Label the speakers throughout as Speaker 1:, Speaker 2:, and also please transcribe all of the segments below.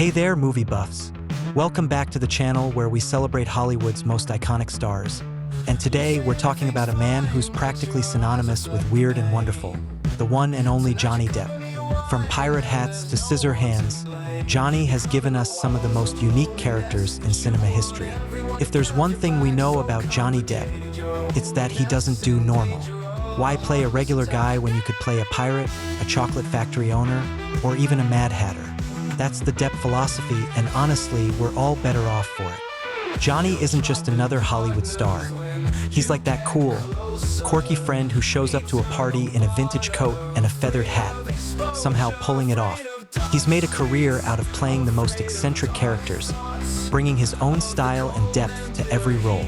Speaker 1: Hey there, movie buffs. Welcome back to the channel where we celebrate Hollywood's most iconic stars. And today, we're talking about a man who's practically synonymous with weird and wonderful, the one and only Johnny Depp. From pirate hats to scissor hands, Johnny has given us some of the most unique characters in cinema history. If there's one thing we know about Johnny Depp, it's that he doesn't do normal. Why play a regular guy when you could play a pirate, a chocolate factory owner, or even a Mad Hatter? That's the Depp philosophy, and honestly, we're all better off for it. Johnny isn't just another Hollywood star. He's like that cool, quirky friend who shows up to a party in a vintage coat and a feathered hat, somehow pulling it off. He's made a career out of playing the most eccentric characters, bringing his own style and depth to every role.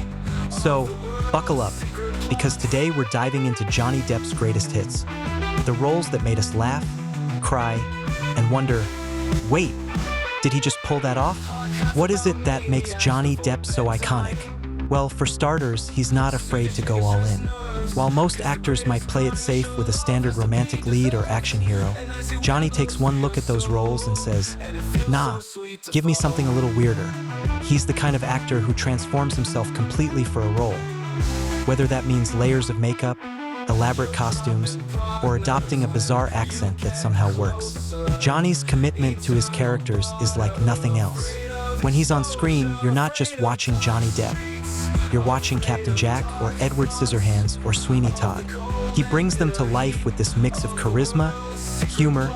Speaker 1: So, buckle up, because today we're diving into Johnny Depp's greatest hits, the roles that made us laugh, cry, and wonder, wait, did he just pull that off? What is it that makes Johnny Depp so iconic? Well, for starters, he's not afraid to go all in. While most actors might play it safe with a standard romantic lead or action hero, Johnny takes one look at those roles and says, nah, give me something a little weirder. He's the kind of actor who transforms himself completely for a role. Whether that means layers of makeup, elaborate costumes, or adopting a bizarre accent that somehow works. Johnny's commitment to his characters is like nothing else. When he's on screen, you're not just watching Johnny Depp. You're watching Captain Jack or Edward Scissorhands or Sweeney Todd. He brings them to life with this mix of charisma, humor,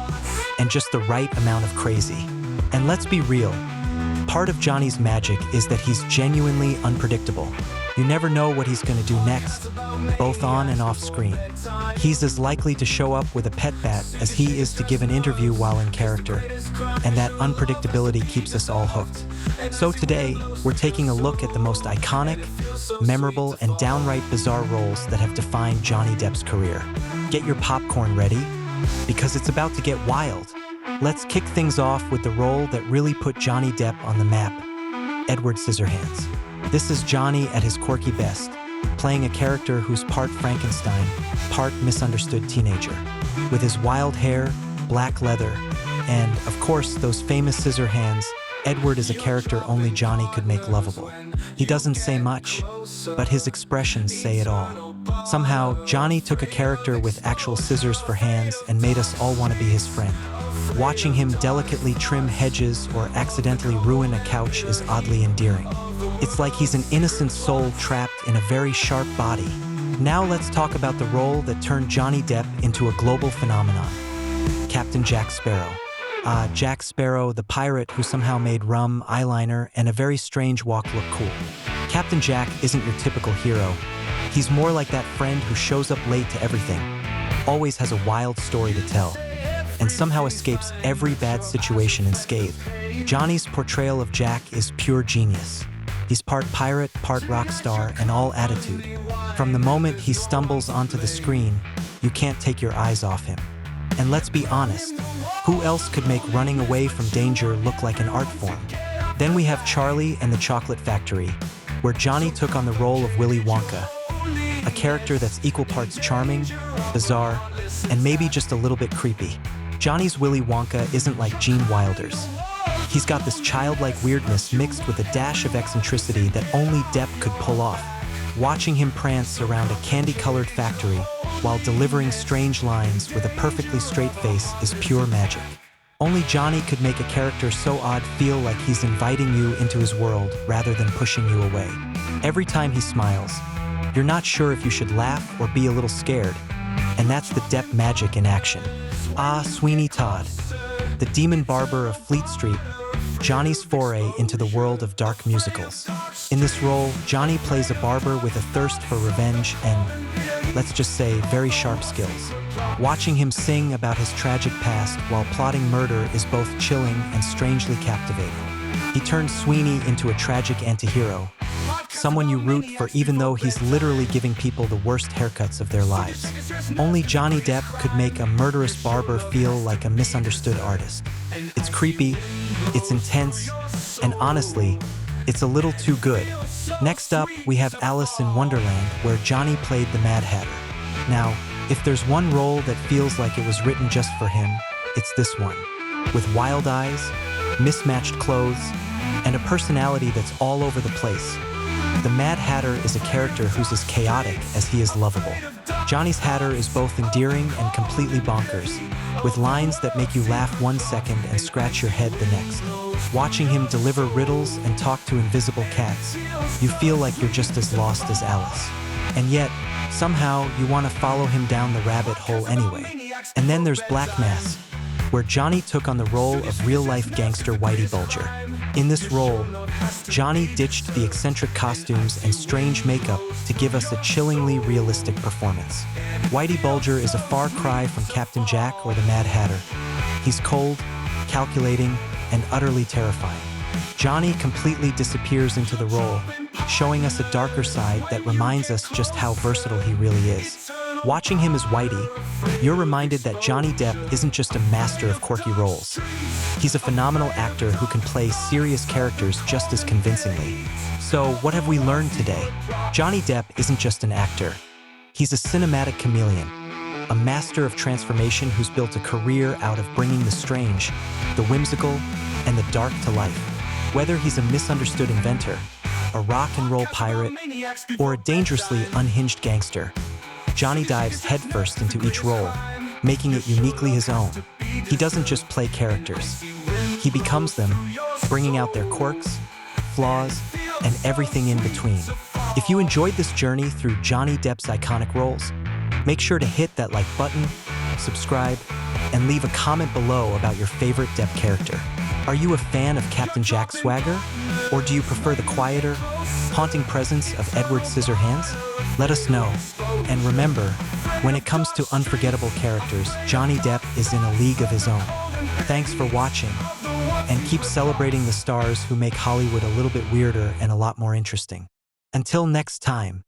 Speaker 1: and just the right amount of crazy. And let's be real, part of Johnny's magic is that he's genuinely unpredictable. You never know what he's going to do next, both on and off screen. He's as likely to show up with a pet bat as he is to give an interview while in character, and that unpredictability keeps us all hooked. So today, we're taking a look at the most iconic, memorable, and downright bizarre roles that have defined Johnny Depp's career. Get your popcorn ready, because it's about to get wild. Let's kick things off with the role that really put Johnny Depp on the map, Edward Scissorhands. This is Johnny at his quirky best, playing a character who's part Frankenstein, part misunderstood teenager. With his wild hair, black leather, and, of course, those famous scissor hands, Edward is a character only Johnny could make lovable. He doesn't say much, but his expressions say it all. Somehow, Johnny took a character with actual scissors for hands and made us all want to be his friend. Watching him delicately trim hedges or accidentally ruin a couch is oddly endearing. It's like he's an innocent soul trapped in a very sharp body. Now let's talk about the role that turned Johnny Depp into a global phenomenon. Captain Jack Sparrow. Jack Sparrow, the pirate who somehow made rum, eyeliner, and a very strange walk look cool. Captain Jack isn't your typical hero. He's more like that friend who shows up late to everything, always has a wild story to tell, and somehow escapes every bad situation unscathed. Johnny's portrayal of Jack is pure genius. He's part pirate, part rock star, and all attitude. From the moment he stumbles onto the screen, you can't take your eyes off him. And let's be honest, who else could make running away from danger look like an art form? Then we have Charlie and the Chocolate Factory, where Johnny took on the role of Willy Wonka, a character that's equal parts charming, bizarre, and maybe just a little bit creepy. Johnny's Willy Wonka isn't like Gene Wilder's. He's got this childlike weirdness mixed with a dash of eccentricity that only Depp could pull off. Watching him prance around a candy-colored factory while delivering strange lines with a perfectly straight face is pure magic. Only Johnny could make a character so odd feel like he's inviting you into his world rather than pushing you away. Every time he smiles, you're not sure if you should laugh or be a little scared, and that's the Depp magic in action. Sweeney Todd, the demon barber of Fleet Street, Johnny's foray into the world of dark musicals. In this role, Johnny plays a barber with a thirst for revenge and, let's just say, very sharp skills. Watching him sing about his tragic past while plotting murder is both chilling and strangely captivating. He turns Sweeney into a tragic antihero, someone you root for even though he's literally giving people the worst haircuts of their lives. Only Johnny Depp could make a murderous barber feel like a misunderstood artist. It's creepy, it's intense, and honestly, it's a little too good. Next up, we have Alice in Wonderland, where Johnny played the Mad Hatter. Now, if there's one role that feels like it was written just for him, it's this one. With wild eyes, mismatched clothes, and a personality that's all over the place. The Mad Hatter is a character who's as chaotic as he is lovable. Johnny's Hatter is both endearing and completely bonkers, with lines that make you laugh 1 second and scratch your head the next. Watching him deliver riddles and talk to invisible cats, you feel like you're just as lost as Alice. And yet, somehow, you want to follow him down the rabbit hole anyway. And then there's Black Mass, where Johnny took on the role of real-life gangster Whitey Bulger. In this role, Johnny ditched the eccentric costumes and strange makeup to give us a chillingly realistic performance. Whitey Bulger is a far cry from Captain Jack or the Mad Hatter. He's cold, calculating, and utterly terrifying. Johnny completely disappears into the role, showing us a darker side that reminds us just how versatile he really is. Watching him as Whitey, you're reminded that Johnny Depp isn't just a master of quirky roles. He's a phenomenal actor who can play serious characters just as convincingly. So, what have we learned today? Johnny Depp isn't just an actor. He's a cinematic chameleon, a master of transformation who's built a career out of bringing the strange, the whimsical, and the dark to life. Whether he's a misunderstood inventor, a rock and roll pirate, or a dangerously unhinged gangster, Johnny dives headfirst into each role, making it uniquely his own. He doesn't just play characters. He becomes them, bringing out their quirks, flaws, and everything in between. If you enjoyed this journey through Johnny Depp's iconic roles, make sure to hit that like button, subscribe, and leave a comment below about your favorite Depp character. Are you a fan of Captain Jack's swagger? Or do you prefer the quieter, haunting presence of Edward Scissorhands? Let us know. And remember, when it comes to unforgettable characters, Johnny Depp is in a league of his own. Thanks for watching, and keep celebrating the stars who make Hollywood a little bit weirder and a lot more interesting. Until next time.